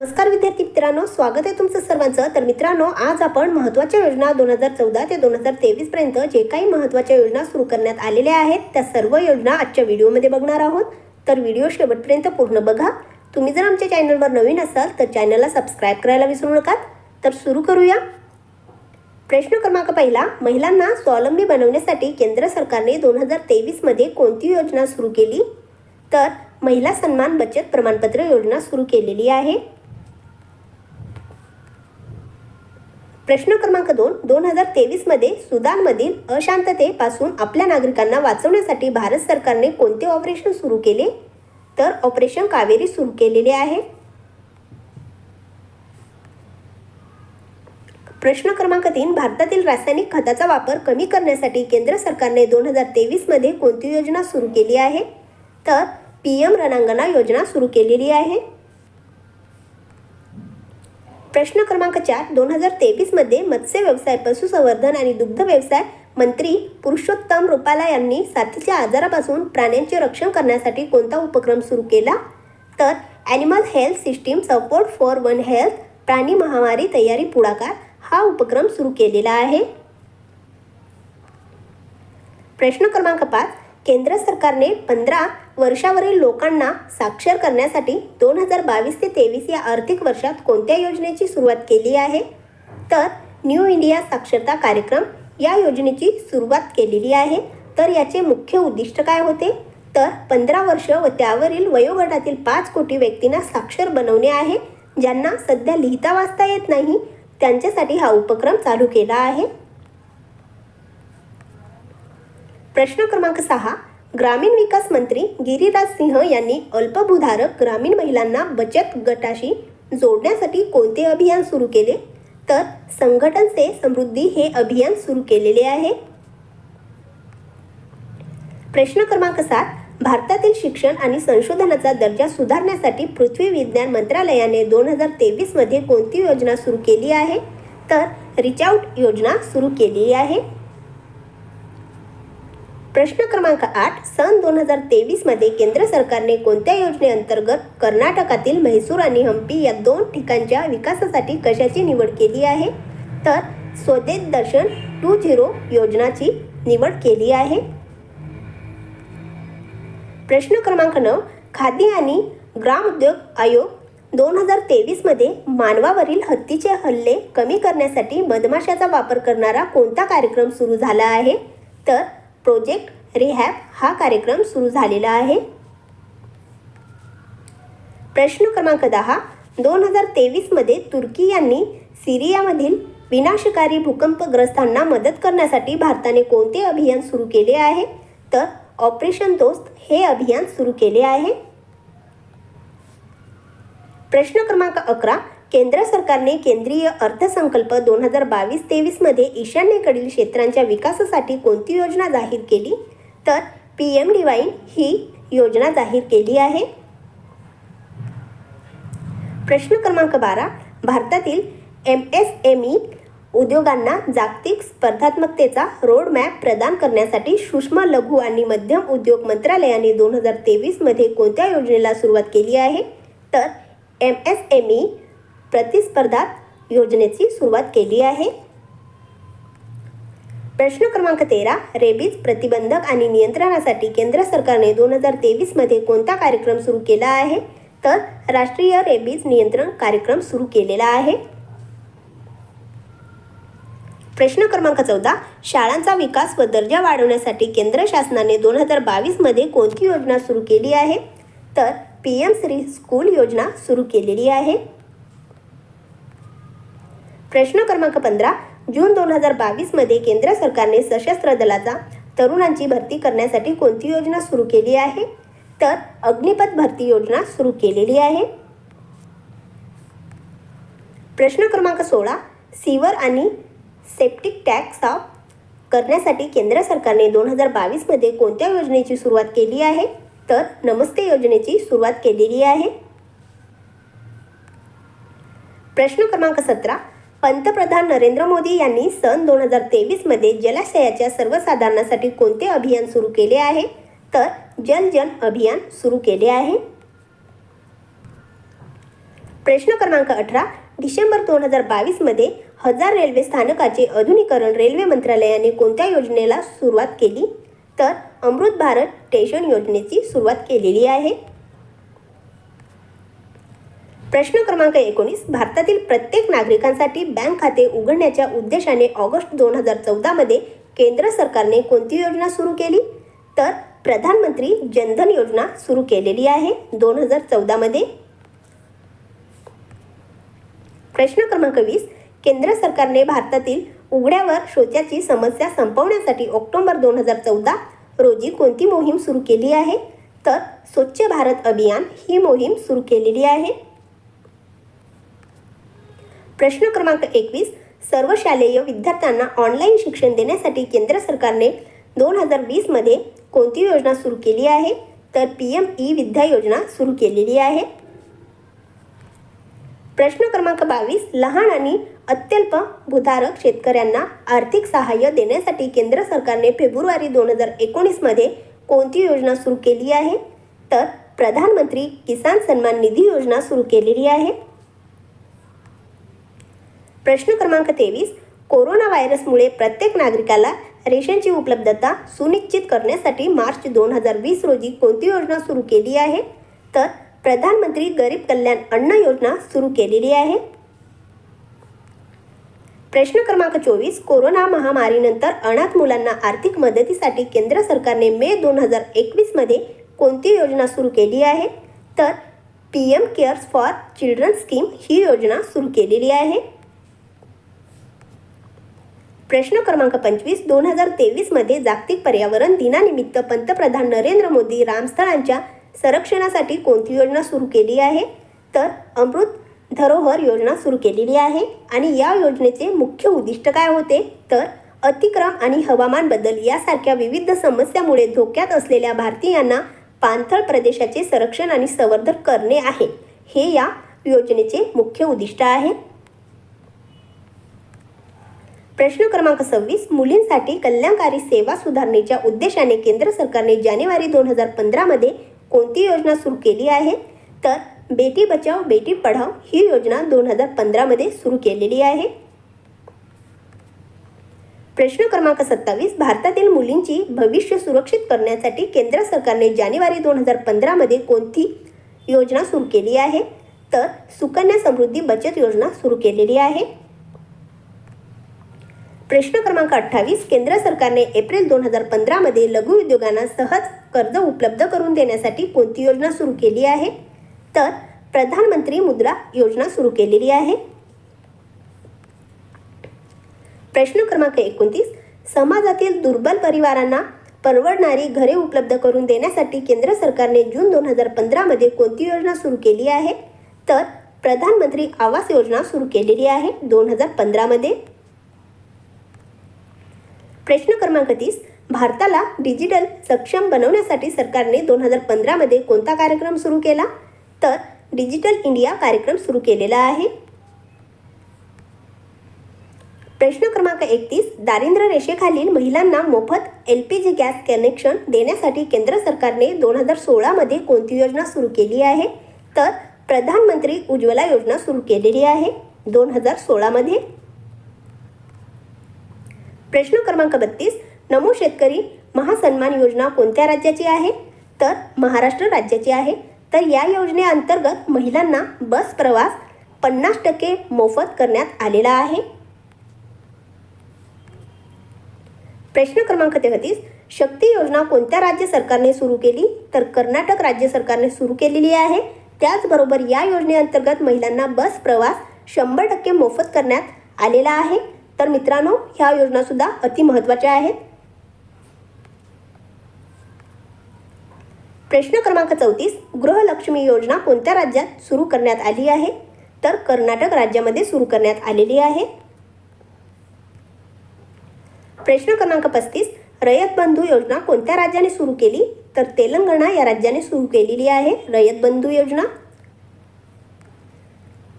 नमस्कार विद्यार्थी मित्रांनो, स्वागत आहे तुमचं सर्वांचं। तर मित्रांनो, आज आपण महत्त्वाच्या योजना 2014 ते 2023 पर्यंत जे काही महत्त्वाच्या योजना सुरू करण्यात आलेल्या आहेत त्या सर्व योजना आजच्या व्हिडिओमध्ये बघणार आहोत। तर व्हिडिओ शेवटपर्यंत पूर्ण बघा। तुम्ही जर आमच्या चॅनलवर नवीन असाल तर चॅनलला सबस्क्राइब करायला विसरू नका। तर सुरू करूया। प्रश्न क्रमांक पहिला, महिलांना स्वावलंबी बनवण्यासाठी केंद्र सरकारने 2023 मध्ये कोणती योजना सुरू केली? तर महिला सन्मान बचत प्रमाणपत्र योजना सुरू केलेली आहे। प्रश्न क्रमांक 2, 2023 मध्ये सुदानमधील अशांततेपासून आपल्या नागरिकांना वाचवण्यासाठी भारत सरकारने कोणते ऑपरेशन सुरू केले? तर ऑपरेशन कावेरी सुरू केलेले आहे। प्रश्न क्रमांक 3, भारतातील रासायनिक खताचा वापर कमी करण्यासाठी केंद्र सरकारने 2023 मध्ये कोणती योजना सुरू केली आहे? तर PM रणांगणा योजना सुरू केलेली आहे। प्रश्न क्रमांक 4, 2023 मध्ये मत्स्य व्यवसाय, पशुसंवर्धन आणि दुग्ध व्यवसाय मंत्री पुरुषोत्तम रुपाला यांनी साथीच्या आजारापासून प्राण्यांचे रक्षण करण्यासाठी कोणता उपक्रम सुरू केला? तर animal health system support for one health प्राणी महामारी तयारी पुढाकार हा उपक्रम सुरू केलेला आहे। प्रश्न क्रमांक 5, केंद्र सरकारने 15 वर्षावरील लोकांना साक्षर करण्यासाठी 2022 ते 23 या आर्थिक वर्षात कोणत्या योजनेची सुरुवात केली आहे? तर न्यू इंडिया साक्षरता कार्यक्रम या योजनेची सुरुवात केलेली आहे। तर याचे मुख्य उद्दिष्ट काय होते? तर 15 वर्ष व त्यावरील वयोगटातील 5 कोटी व्यक्तींना साक्षर बनवणे आहे। ज्यांना सध्या लिहिता वाचता येत नाही त्यांच्यासाठी हा उपक्रम चालू केला आहे। प्रश्न क्रमांक 6, ग्रामीण विकास मंत्री गिरिराज सिंह यांनी अल्पभूधारक ग्रामीण महिलांना बचत गटाशी जोडण्यासाठी कोणते अभियान सुरू केले? तर संघटन से समृद्धी हे अभियान सुरू केलेले आहे। प्रश्न क्रमांक 7, भारतातील शिक्षण आणि संशोधनाचा दर्जा सुधारण्यासाठी पृथ्वी विज्ञान मंत्रालयाने 2023 मध्ये कोणती योजना सुरू केली आहे? तर रीच आउट योजना सुरू केलेली आहे। प्रश्न क्रमांक 8, सन 2023 मध्ये केंद्र सरकारने कोणत्या योजनेअंतर्गत कर्नाटकातील म्हैसूर आणि हंपी या 2 ठिकाणच्या विकासासाठी कशाची निवड केली आहे? तर स्वदेश दर्शन 2.0 योजनाची निवड केली आहे। प्रश्न क्रमांक 9, खादी आणि ग्रामोद्योग आयोग 2023 मध्ये मानवावरील हत्तीचे हल्ले कमी करण्यासाठी मधमाशाचा वापर करणारा कोणता कार्यक्रम सुरू झाला आहे? तर प्रोजेक्ट रिहॅब हा कार्यक्रम सुरू झालेला आहे। प्रश्न क्रमांक 10, 2023 मध्ये तुर्की यांनी सिरियामधील विनाशकारी भूकंपग्रस्तांना मदत करण्यासाठी भारताने कोणते अभियान सुरू केले आहे? तर ऑपरेशन दोस्त हे अभियान सुरू केले आहे। प्रश्न क्रमांक 11, केंद्र सरकारने केंद्रीय अर्थसंकल्प 2022-23 मध्ये ईशान्येकडील क्षेत्रांच्या विकासासाठी कोणती योजना जाहीर केली? तर PM डिवाइन ही योजना जाहीर केली आहे। प्रश्न क्रमांक 12, भारतातील MSME उद्योगांना जागतिक स्पर्धात्मकतेचा रोडमॅप प्रदान करण्यासाठी सूक्ष्म, लघु आणि मध्यम उद्योग मंत्रालयाने 2023 मध्ये कोणत्या योजनेला सुरुवात केली आहे? तर MSME प्रतिस्पर्धा योजनेची सुरुवात केली आहे। प्रश्न क्रमांक 13, रेबीज प्रतिबंधक आणि नियंत्रणासाठी केंद्र सरकारने 2023 मध्ये कोणता कार्यक्रम सुरू केला आहे? तर राष्ट्रीय रेबीज नियंत्रण कार्यक्रम सुरू केलेला आहे। प्रश्न क्रमांक 14, शाळांचा विकास व दर्जा वाढवण्यासाठी केंद्र शासनाने 2022 मध्ये कोणती योजना सुरू केली आहे? तर PM श्री स्कूल योजना सुरू केलेली आहे। प्रश्न क्रमांक 15, जून 2022 मध्ये केंद्र सरकारने सशस्त्र दलाचा तरुणांची भरती करण्यासाठी कोणती योजना सुरू केली आहे? तर अग्निपथ भरती योजना सुरू केलेली आहे। प्रश्न क्रमांक 16, सीवर आणि सेप्टिक टँक साफ करण्यासाठी केंद्र सरकारने 2022 मध्ये कोणत्या योजनेची सुरुवात केली आहे? तर नमस्ते योजनेची सुरुवात केलेली आहे। प्रश्न क्रमांक 17, पंतप्रधान नरेंद्र मोदी यांनी सन 2023 मध्ये जलाशयाच्या सर्वसाधारणासाठी कोणते अभियान सुरू केले आहे? तर जल जन अभियान सुरू केले आहे। प्रश्न क्रमांक 18. डिसेंबर 2022 मध्ये हजार रेल्वे स्थानकाचे आधुनिकीकरण रेल्वे मंत्रालयाने कोणत्या योजनेला सुरुवात केली? तर अमृत भारत स्टेशन योजनेची सुरुवात केलेली आहे. प्रश्न क्रमांक 19. भारतातील प्रत्येक नागरिकांसाठी बँक खाते उघडण्याच्या उद्देशाने ऑगस्ट 2014 मध्ये केंद्र सरकारने कोणती योजना सुरू केली? तर प्रधानमंत्री जनधन योजना सुरू केलेली आहे 2014 मध्ये. प्रश्न क्रमांक 20. केंद्र सरकारने भारतातील उघड्यावर शौचाची समस्या संपवण्यासाठी ऑक्टोबर 2014 रोजी कोणती मोहीम सुरू केली आहे? तर स्वच्छ भारत अभियान ही मोहीम सुरू केलेली आहे. प्रश्न क्रमांक 21. सर्व शालेय विद्यार्थ्यांना ऑनलाईन शिक्षण देण्यासाठी केंद्र सरकारने 2020 मध्ये कोणती योजना सुरू केली आहे? तर PM ई-विद्या योजना सुरू केलेली आहे. प्रश्न क्रमांक 22. लहान आणि अत्यल्प भूधारक शेतकऱ्यांना आर्थिक सहाय्य देण्यासाठी केंद्र सरकारने फेब्रुवारी 2019 मध्ये कोणती योजना सुरू केली आहे? तर प्रधानमंत्री किसान सन्मान निधी योजना सुरू केलेली आहे. प्रश्न क्रमांक 23. कोरोना व्हायरसमुळे प्रत्येक नागरिकाला रेशनची उपलब्धता सुनिश्चित करण्यासाठी मार्च 2020 रोजी कोणती योजना सुरू केली आहे? तर प्रधानमंत्री गरीब कल्याण अन्न योजना सुरू केलेली आहे. प्रश्न क्रमांक 24. कोरोना महामारीनंतर अनाथ मुलांना आर्थिक मदतीसाठी केंद्र सरकारने मे 2021 मध्ये कोणती योजना सुरू केली आहे? तर PM cares for children scheme ही योजना सुरू केलेली आहे. प्रश्न क्रमांक 25. 2023 मध्ये जागतिक पर्यावरण दिनानिमित्त पंतप्रधान नरेंद्र मोदी रामस्थळांच्या संरक्षणासाठी कोणती योजना सुरू केली आहे? तर अमृत धरोहर योजना सुरू केलेली आहे. आणि या योजनेचे मुख्य उद्दिष्ट काय होते? तर अतिक्रम आणि हवामान बदल यासारख्या विविध समस्यामुळे धोक्यात असलेल्या भारतीयांना पाणथळ प्रदेशाचे संरक्षण आणि संवर्धन करणे आहे. हे या योजनेचे मुख्य उद्दिष्ट आहे. प्रश्न क्रमांक 26. मुलींसाठी कल्याणकारी सेवा सुधारणेच्या उद्देशाने केंद्र सरकारने जानेवारी 2015 मध्ये कोणती योजना सुरू केली आहे? तर बेटी बचाओ बेटी पढाओ ही योजना 2015 मध्ये सुरू केलेली आहे. प्रश्न क्रमांक 27. भारतातील मुलींची भविष्य सुरक्षित करण्यासाठी केंद्र सरकारने जानेवारी 2015 मध्ये कोणती योजना सुरू केली आहे? तर सुकन्या समृद्धी बचत योजना सुरू केलेली आहे. प्रश्न क्रमांक 28. केंद्र सरकारने एप्रिल 2015 मध्ये लघु उद्योगांना सहज कर्ज उपलब्ध करून देण्यासाठी कोणती योजना सुरू केली आहे? तर प्रधानमंत्री मुद्रा योजना सुरू केलेली आहे. प्रश्न क्रमांक 29. समाजातील दुर्बल परिवारांना परवडणारी घरे उपलब्ध करून देण्यासाठी केंद्र सरकारने जून 2015 मध्ये कोणती योजना सुरू केली आहे? तर प्रधानमंत्री आवास योजना सुरू केलेली आहे 2015 मध्ये. प्रश्न क्रमांक 30. भारताला डिजिटल सक्षम बनवण्यासाठी सरकारने 2015 मध्ये कोणता कार्यक्रम सुरू केला? तर डिजिटल इंडिया कार्यक्रम सुरू केलेला आहे. प्रश्न क्रमांक 31. दारिद्र्य रेषेखालील महिलांना मोफत LPG गॅस कनेक्शन देण्यासाठी केंद्र सरकारने 2016 मध्ये कोणती योजना सुरू केली आहे? तर प्रधानमंत्री उज्ज्वला योजना सुरू केलेली आहे 2016 मध्ये. प्रश्न क्रमांक 32. नमो शेतकरी महासन्मान योजना कोणत्या राज्याची आहे? तर महाराष्ट्र राज्याची आहे. तर या योजनेअंतर्गत महिलांना बस प्रवास 50% मोफत करण्यात आलेला आहे. प्रश्न क्रमांक 33. शक्ती योजना कोणत्या राज्य सरकारने सुरू केली? तर कर्नाटक राज्य सरकारने सुरू केलेली आहे. त्याचबरोबर या योजनेअंतर्गत महिलांना बस प्रवास 100% मोफत करण्यात आलेला आहे. तर मित्रांनो, ह्या योजना सुद्धा अति महत्त्वाच्या आहेत. प्रश्न क्रमांक 34. गृहलक्ष्मी योजना कोणत्या राज्यात सुरू करण्यात आली आहे? तर कर्नाटक राज्यामध्ये सुरू करण्यात आलेली आहे. प्रश्न क्रमांक 35. रयत बंधू योजना कोणत्या राज्याने सुरू केली? तर तेलंगणा या राज्याने सुरू केलेली आहे रयत बंधू योजना.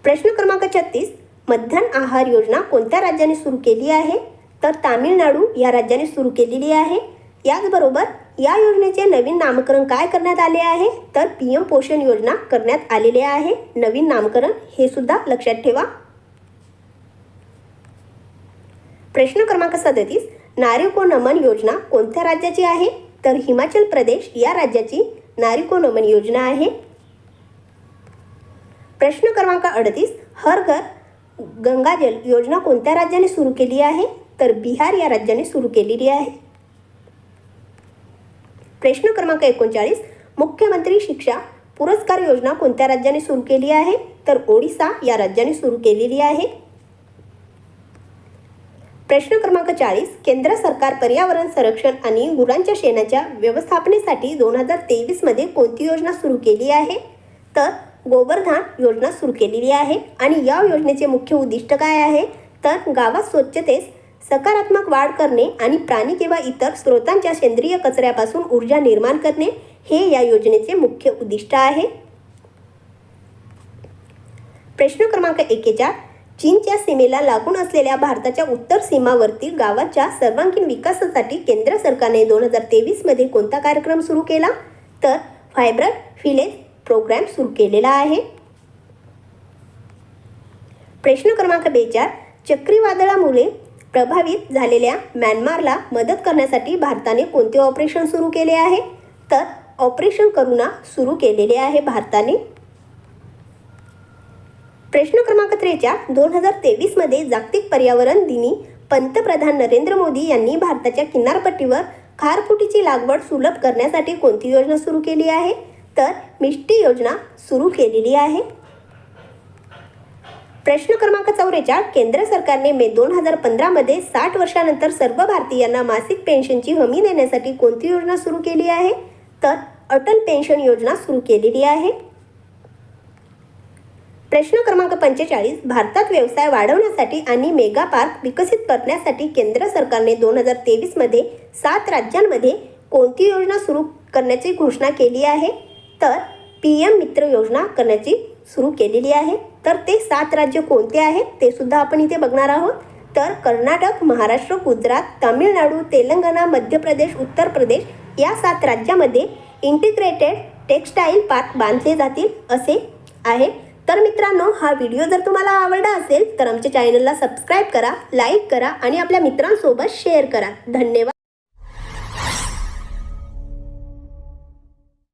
प्रश्न क्रमांक 36. मध्यान्ह आहार योजना कोणत्या राज्याने सुरू केली आहे? तर तामिळनाडू या राज्याने सुरू केलेली आहे. याचबरोबर या योजनेचे नवीन नामकरण काय करण्यात आले आहे, तर PM पोषण योजना करण्यात आलेले आहे. नवीन नामकरण हे सुद्धा लक्षात ठेवा. प्रश्न क्रमांक 37, नारी को नमन योजना कोणत्या राज्याची आहे, तर हिमाचल प्रदेश या राज्याची नारी को नमन योजना आहे. प्रश्न क्रमांक 38, हर घर गंगाजल योजना कोणत्या राज्याने सुरू केली आहे, तर बिहार या राज्याने सुरू केलेली आहे. प्रश्न क्रमांक 39, मुख्यमंत्री शिक्षा पुरस्कार योजना कोणत्या राज्याने सुरू केली आहे, तर ओडिसा या राज्याने सुरू केलेली आहे. प्रश्न क्रमांक 40, केंद्र सरकार पर्यावरण संरक्षण आणि गुरांच्या शेणाच्या व्यवस्थापनेसाठी 2023 मध्ये कोणती योजना सुरू केली आहे, तर गोबरधान योजना सुरू केलेली आहे. आणि या योजनेचे मुख्य उद्दिष्ट काय आहे, तर गावात स्वच्छतेस सकारात्मक वाढ करणे आणि प्राणी किंवा इतर स्रोतांच्या सेंद्रिय कचऱ्यापासून ऊर्जा निर्माण करणे हे या योजनेचे मुख्य उद्दिष्ट आहे. प्रश्न क्रमांक 41, चीनच्या सीमेला लागून असलेल्या भारताच्या उत्तर सीमावर्ती गावाच्या सर्वांगीण विकासासाठी केंद्र सरकारने 2023 मध्ये कोणता कार्यक्रम सुरू केला, तर व्हायब्रंट व्हिलेज प्रोग्राम सुरू केलेला आहे. प्रश्न क्रमांक 42, चक्रीवादळामुळे प्रभावित झालेल्या म्यानमारला मदत करण्यासाठी भारताने कोणते ऑपरेशन सुरू केले आहे, तर ऑपरेशन करुणा सुरू केलेले आहे भारताने. प्रश्न क्रमांक 43, 2023 मध्ये जागतिक पर्यावरण दिनी पंतप्रधान नरेंद्र मोदी यांनी भारताच्या किनारपट्टीवर खारफुटीची लागवड सुलभ करण्यासाठी कोणती योजना सुरू केली आहे, तर मिष्टी योजना सुरू केलेली आहे. प्रश्न क्रमांक 44, केंद्र सरकारने मे 2015 मध्ये 60 वर्षानंतर सर्व भारतीयांना मासिक पेन्शनची हमी देण्यासाठी कोणती योजना सुरू केली आहे, तर अटल पेन्शन योजना सुरू केलेली आहे. प्रश्न क्रमांक 45, भारतात व्यवसाय वाढवण्यासाठी आणि मेगा पार्क विकसित करण्यासाठी केंद्र सरकारने 2023 मध्ये 7 राज्यांमध्ये कोणती योजना सुरू करण्याची घोषणा केली आहे, तर PM मित्र योजना करण्याची सुरू केलेली आहे. तर ते 7 राज्य कोणते आहेत ते सुद्धा आपण इथे बघणार आहोत. तर कर्नाटक, महाराष्ट्र, गुजरात, तामिळनाडू, तेलंगणा, मध्य प्रदेश, उत्तर प्रदेश या 7 राज्यामध्ये इंटिग्रेटेड टेक्स्टाईल पार्क बांधले जातील असे आहे. तर मित्रांनो, हा व्हिडिओ जर तुम्हाला आवडला असेल तर आमच्या चॅनलला सबस्क्राईब करा, लाईक करा आणि आपल्या मित्रांसोबत शेअर करा. धन्यवाद.